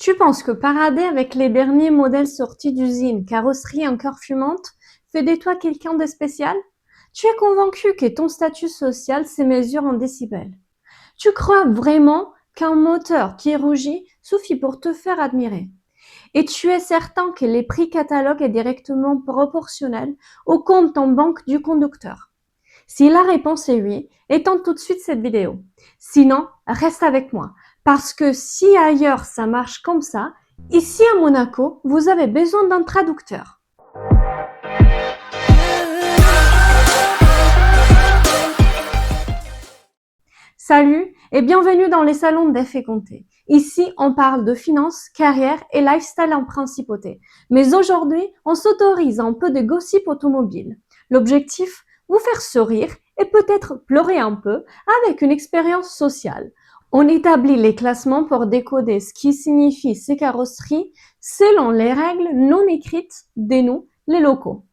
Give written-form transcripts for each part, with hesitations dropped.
Tu penses que parader avec les derniers modèles sortis d'usine, carrosserie encore fumante, fait de toi quelqu'un de spécial? Tu es convaincu que ton statut social se mesure en décibels. Tu crois vraiment qu'un moteur qui rougit suffit pour te faire admirer? Et tu es certain que les prix catalogue est directement proportionnel au compte en banque du conducteur? Si la réponse est oui, éteins tout de suite cette vidéo. Sinon, reste avec moi. Parce que si ailleurs ça marche comme ça, ici à Monaco, vous avez besoin d'un traducteur. Salut et bienvenue dans les salons d'Effet Comté. Ici, on parle de finances, carrière et lifestyle en principauté. Mais aujourd'hui, on s'autorise un peu de gossip automobile. L'objectif, vous faire sourire et peut-être pleurer un peu avec une expérience sociale. On établit les classements pour décoder ce qui signifie ces carrosseries selon les règles non écrites de nous, les locaux.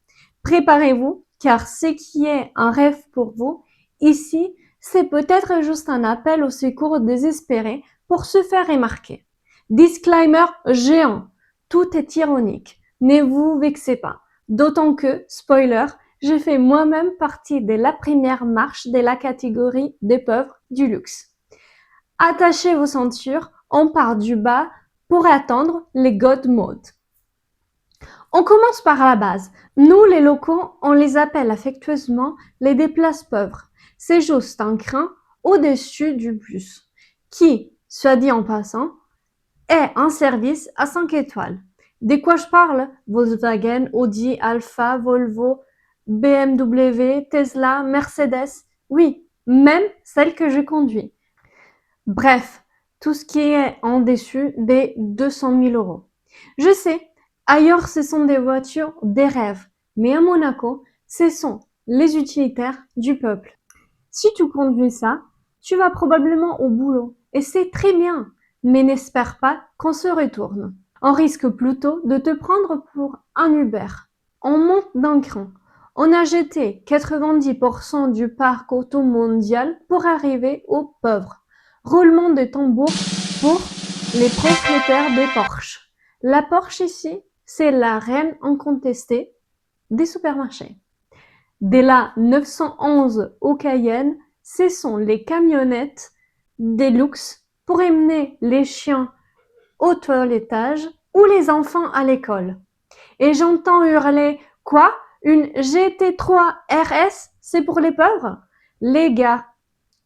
Préparez-vous, car ce qui est un rêve pour vous, ici, c'est peut-être juste un appel au secours désespéré pour se faire remarquer. Disclaimer géant, tout est ironique, ne vous vexez pas. D'autant que, spoiler, j'ai fait moi-même partie de la première marche de la catégorie des pauvres du luxe. Attachez vos ceintures, on part du bas pour attendre les God Mode. On commence par la base. Nous, les locaux, on les appelle affectueusement les déplaces pauvres. C'est juste un crin au-dessus du bus, qui, soit dit en passant, est un service à 5 étoiles. De quoi je parle? Volkswagen, Audi, Alfa, Volvo, BMW, Tesla, Mercedes. Oui, même celle que je conduis. Bref, tout ce qui est en dessus des 200 000 euros. Je sais, ailleurs ce sont des voitures des rêves, mais à Monaco, ce sont les utilitaires du peuple. Si tu conduis ça, tu vas probablement au boulot, et c'est très bien, mais n'espère pas qu'on se retourne. On risque plutôt de te prendre pour un Uber. On monte d'un cran. On a jeté 90% du parc auto mondial pour arriver aux pauvres. Roulement de tambour pour les propriétaires des Porsche. La Porsche ici, c'est la reine incontestée des supermarchés. Dès la 911 au Cayenne, ce sont les camionnettes des luxe pour emmener les chiens au toilettage ou les enfants à l'école. Et j'entends hurler « Quoi? Une GT3 RS, c'est pour les pauvres ?» Les gars,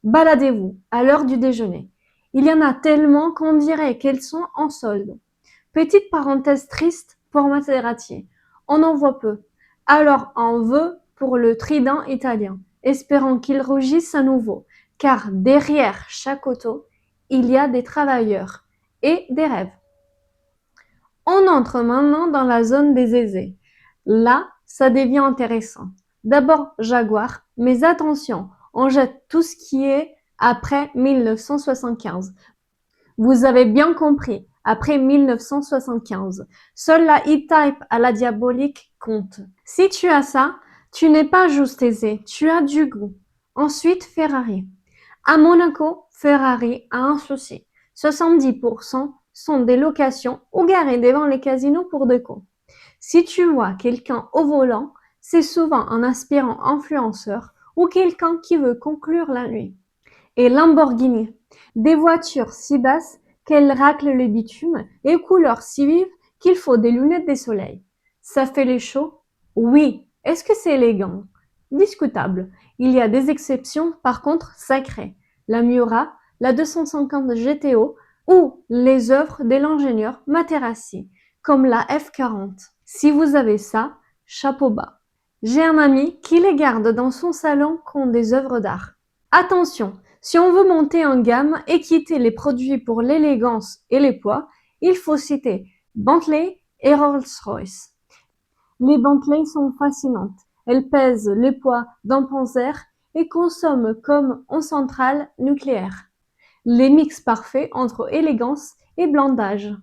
baladez-vous à l'heure du déjeuner. Il y en a tellement qu'on dirait qu'elles sont en solde. Petite parenthèse triste pour Maserati. On en voit peu. Alors on veut pour le trident italien, espérant qu'il rougisse à nouveau, car derrière chaque auto, il y a des travailleurs et des rêves. On entre maintenant dans la zone des aisés. Là, ça devient intéressant. D'abord Jaguar, mais attention, on jette tout ce qui est après 1975. Vous avez bien compris, après 1975. Seule la E-Type à la diabolique compte. Si tu as ça, tu n'es pas juste aisé, tu as du goût. Ensuite, Ferrari. À Monaco, Ferrari a un souci. 70% sont des locations ou garées devant les casinos pour déco. Si tu vois quelqu'un au volant, c'est souvent un aspirant influenceur ou quelqu'un qui veut conclure la nuit. Et Lamborghini, des voitures si basses qu'elles raclent le bitume et couleurs si vives qu'il faut des lunettes de soleil. Ça fait les shows? Oui. Est-ce que c'est élégant? Discutable. Il y a des exceptions, par contre, sacrées. La Miura, la 250 GTO ou les œuvres de l'ingénieur Materassi, comme la F40. Si vous avez ça, chapeau bas. J'ai un ami qui les garde dans son salon comme des œuvres d'art. Attention, si on veut monter en gamme et quitter les produits pour l'élégance et les poids, il faut citer Bentley et Rolls-Royce. Les Bentley sont fascinantes. Elles pèsent le poids d'un Panzer et consomment comme en centrale nucléaire. Les mix parfaits entre élégance et blindage.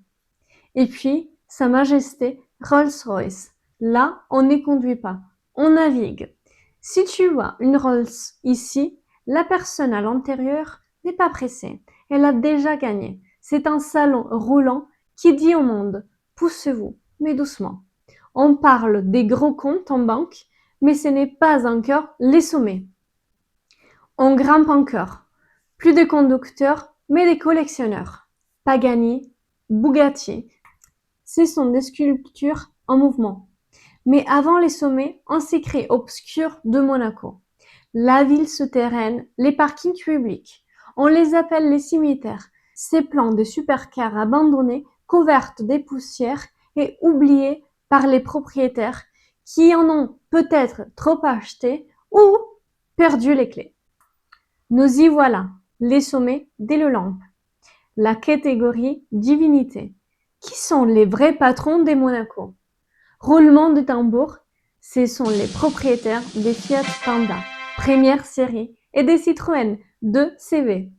Et puis, Sa Majesté Rolls-Royce. Là, on ne conduit pas, on navigue. Si tu vois une Rolls ici, la personne à l'intérieur n'est pas pressée. Elle a déjà gagné. C'est un salon roulant Qui dit au monde, poussez-vous, mais doucement. On parle des gros comptes en banque, mais ce n'est pas encore les sommets. On grimpe encore. Plus de conducteurs, mais des collectionneurs. Pagani, Bugatti. Ce sont des sculptures en mouvement. Mais avant les sommets, un secret obscur de Monaco. La ville souterraine, les parkings publics. On les appelle les cimetières. Ces plans de supercars abandonnés, couvertes des poussières et oubliés par les propriétaires qui en ont peut-être trop acheté ou perdu les clés. Nous y voilà, les sommets dès le lampe. La catégorie divinité. Qui sont les vrais patrons des Monaco? Roulement de tambour, ce sont les propriétaires des Fiat Panda, première série, et des Citroën 2CV.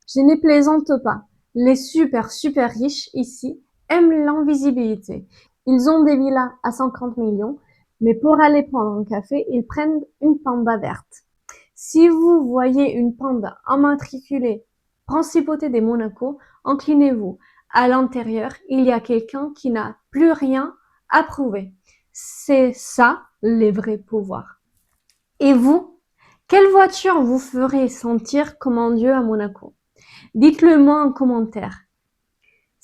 Je ne plaisante pas. Les super riches ici aiment l'invisibilité. Ils ont des villas à 50 millions, mais pour aller prendre un café, ils prennent une panda verte. Si vous voyez une panda immatriculée Principauté des Monaco, inclinez-vous. À l'intérieur, il y a quelqu'un qui n'a plus rien à prouver. C'est ça, les vrais pouvoirs. Et vous, quelle voiture vous ferait sentir comme un dieu à Monaco? Dites-le moi en commentaire.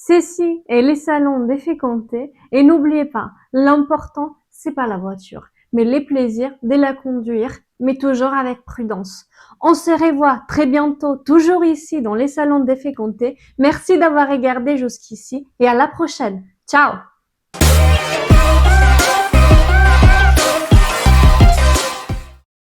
Ceci est les salons d'effet compté et n'oubliez pas, l'important, c'est pas la voiture, mais les plaisirs de la conduire, mais toujours avec prudence. On se revoit très bientôt, toujours ici dans les salons d'effet compté. Merci d'avoir regardé jusqu'ici et à la prochaine. Ciao!